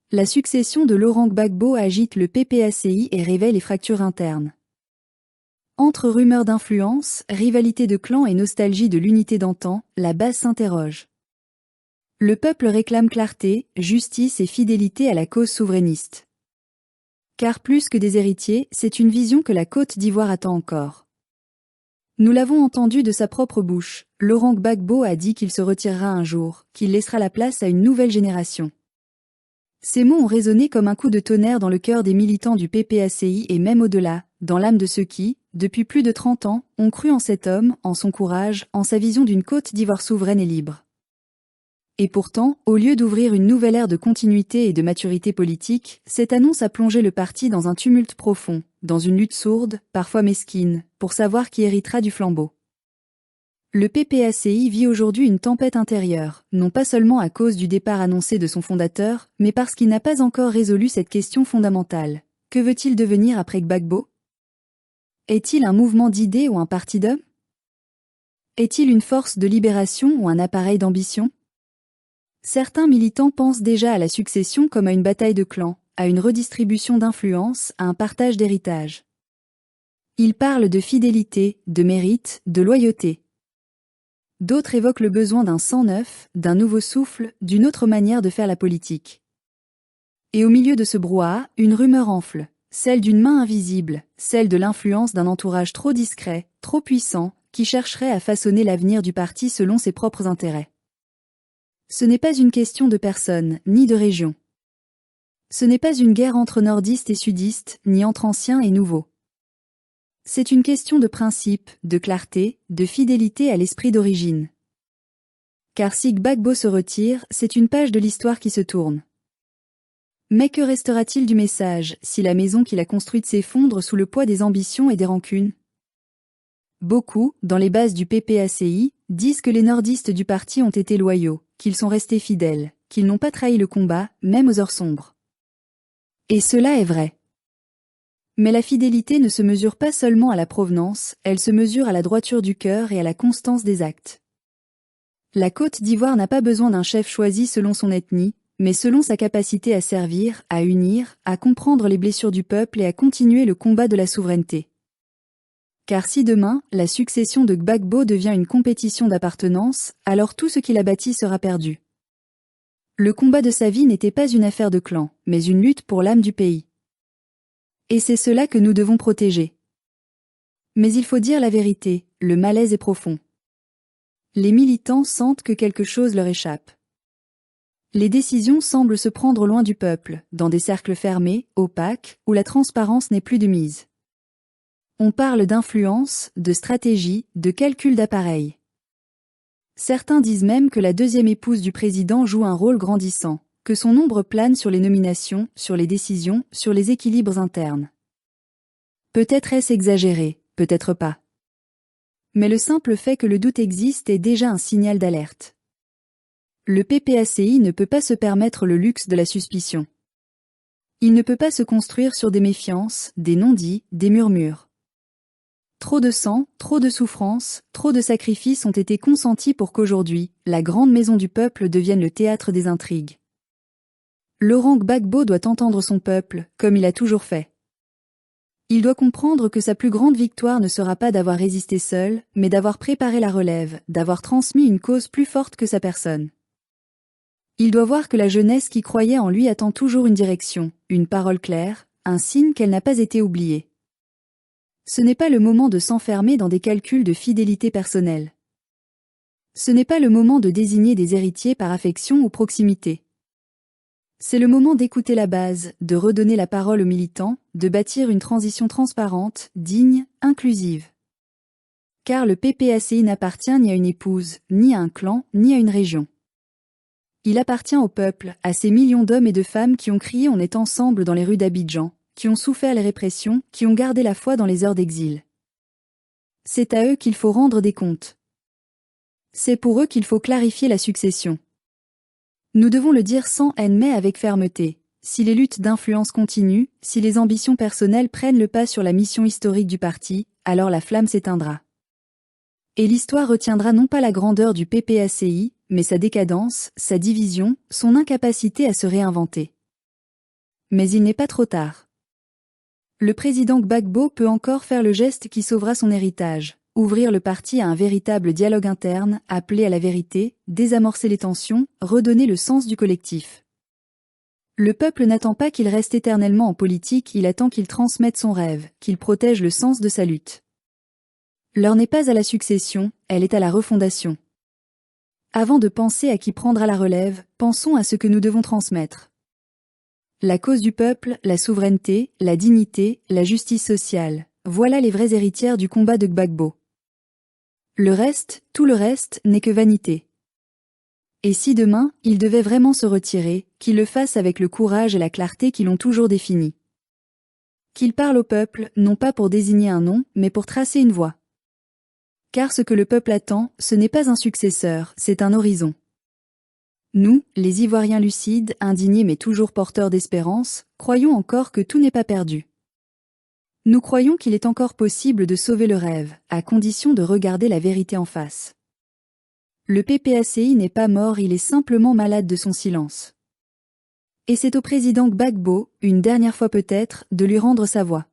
La succession de Laurent Gbagbo agite le PPACI et réveille les fractures internes. Entre rumeurs d'influence, rivalité de clans et nostalgie de l'unité d'antan, la base s'interroge. Le peuple réclame clarté, justice et fidélité à la cause souverainiste. Car plus que des héritiers, c'est une vision que la Côte d'Ivoire attend encore. Nous l'avons entendu de sa propre bouche, Laurent Gbagbo a dit qu'il se retirera un jour, qu'il laissera la place à une nouvelle génération. Ces mots ont résonné comme un coup de tonnerre dans le cœur des militants du PPACI et même au-delà, dans l'âme de ceux qui, depuis plus de 30 ans, ont cru en cet homme, en son courage, en sa vision d'une Côte d'Ivoire souveraine et libre. Et pourtant, au lieu d'ouvrir une nouvelle ère de continuité et de maturité politique, cette annonce a plongé le parti dans un tumulte profond, dans une lutte sourde, parfois mesquine, pour savoir qui héritera du flambeau. Le PPACI vit aujourd'hui une tempête intérieure, non pas seulement à cause du départ annoncé de son fondateur, mais parce qu'il n'a pas encore résolu cette question fondamentale. Que veut-il devenir après Gbagbo? Est-il un mouvement d'idées ou un parti d'hommes? Est-il une force de libération ou un appareil d'ambition? Certains militants pensent déjà à la succession comme à une bataille de clans, à une redistribution d'influence, à un partage d'héritage. Ils parlent de fidélité, de mérite, de loyauté. D'autres évoquent le besoin d'un sang neuf, d'un nouveau souffle, d'une autre manière de faire la politique. Et au milieu de ce brouhaha, une rumeur enfle, celle d'une main invisible, celle de l'influence d'un entourage trop discret, trop puissant, qui chercherait à façonner l'avenir du parti selon ses propres intérêts. Ce n'est pas une question de personne, ni de région. Ce n'est pas une guerre entre nordistes et sudistes, ni entre anciens et nouveaux. C'est une question de principe, de clarté, de fidélité à l'esprit d'origine. Car si Gbagbo se retire, c'est une page de l'histoire qui se tourne. Mais que restera-t-il du message, si la maison qu'il a construite s'effondre sous le poids des ambitions et des rancunes? Beaucoup, dans les bases du PPACI, disent que les nordistes du parti ont été loyaux, qu'ils sont restés fidèles, qu'ils n'ont pas trahi le combat, même aux heures sombres. Et cela est vrai. Mais la fidélité ne se mesure pas seulement à la provenance, elle se mesure à la droiture du cœur et à la constance des actes. La Côte d'Ivoire n'a pas besoin d'un chef choisi selon son ethnie, mais selon sa capacité à servir, à unir, à comprendre les blessures du peuple et à continuer le combat de la souveraineté. Car si demain, la succession de Gbagbo devient une compétition d'appartenance, alors tout ce qu'il a bâti sera perdu. Le combat de sa vie n'était pas une affaire de clan, mais une lutte pour l'âme du pays. Et c'est cela que nous devons protéger. Mais il faut dire la vérité, le malaise est profond. Les militants sentent que quelque chose leur échappe. Les décisions semblent se prendre loin du peuple, dans des cercles fermés, opaques, où la transparence n'est plus de mise. On parle d'influence, de stratégie, de calcul d'appareil. Certains disent même que la deuxième épouse du président joue un rôle grandissant, que son ombre plane sur les nominations, sur les décisions, sur les équilibres internes. Peut-être est-ce exagéré, peut-être pas. Mais le simple fait que le doute existe est déjà un signal d'alerte. Le PPACI ne peut pas se permettre le luxe de la suspicion. Il ne peut pas se construire sur des méfiances, des non-dits, des murmures. Trop de sang, trop de souffrance, trop de sacrifices ont été consentis pour qu'aujourd'hui, la grande maison du peuple devienne le théâtre des intrigues. Laurent Gbagbo doit entendre son peuple, comme il a toujours fait. Il doit comprendre que sa plus grande victoire ne sera pas d'avoir résisté seul, mais d'avoir préparé la relève, d'avoir transmis une cause plus forte que sa personne. Il doit voir que la jeunesse qui croyait en lui attend toujours une direction, une parole claire, un signe qu'elle n'a pas été oubliée. Ce n'est pas le moment de s'enfermer dans des calculs de fidélité personnelle. Ce n'est pas le moment de désigner des héritiers par affection ou proximité. C'est le moment d'écouter la base, de redonner la parole aux militants, de bâtir une transition transparente, digne, inclusive. Car le PPACI n'appartient ni à une épouse, ni à un clan, ni à une région. Il appartient au peuple, à ces millions d'hommes et de femmes qui ont crié on est ensemble dans les rues d'Abidjan, qui ont souffert les répressions, qui ont gardé la foi dans les heures d'exil. C'est à eux qu'il faut rendre des comptes. C'est pour eux qu'il faut clarifier la succession. Nous devons le dire sans haine mais avec fermeté. Si les luttes d'influence continuent, si les ambitions personnelles prennent le pas sur la mission historique du parti, alors la flamme s'éteindra. Et l'histoire retiendra non pas la grandeur du PPACI, mais sa décadence, sa division, son incapacité à se réinventer. Mais il n'est pas trop tard. Le président Gbagbo peut encore faire le geste qui sauvera son héritage, ouvrir le parti à un véritable dialogue interne, appeler à la vérité, désamorcer les tensions, redonner le sens du collectif. Le peuple n'attend pas qu'il reste éternellement en politique, il attend qu'il transmette son rêve, qu'il protège le sens de sa lutte. L'heure n'est pas à la succession, elle est à la refondation. Avant de penser à qui prendra la relève, pensons à ce que nous devons transmettre. La cause du peuple, la souveraineté, la dignité, la justice sociale, voilà les vraies héritières du combat de Gbagbo. Le reste, tout le reste, n'est que vanité. Et si demain, il devait vraiment se retirer, qu'il le fasse avec le courage et la clarté qui l'ont toujours défini. Qu'il parle au peuple, non pas pour désigner un nom, mais pour tracer une voie. Car ce que le peuple attend, ce n'est pas un successeur, c'est un horizon. Nous, les Ivoiriens lucides, indignés mais toujours porteurs d'espérance, croyons encore que tout n'est pas perdu. Nous croyons qu'il est encore possible de sauver le rêve, à condition de regarder la vérité en face. Le PPACI n'est pas mort, il est simplement malade de son silence. Et c'est au président Gbagbo, une dernière fois peut-être, de lui rendre sa voix.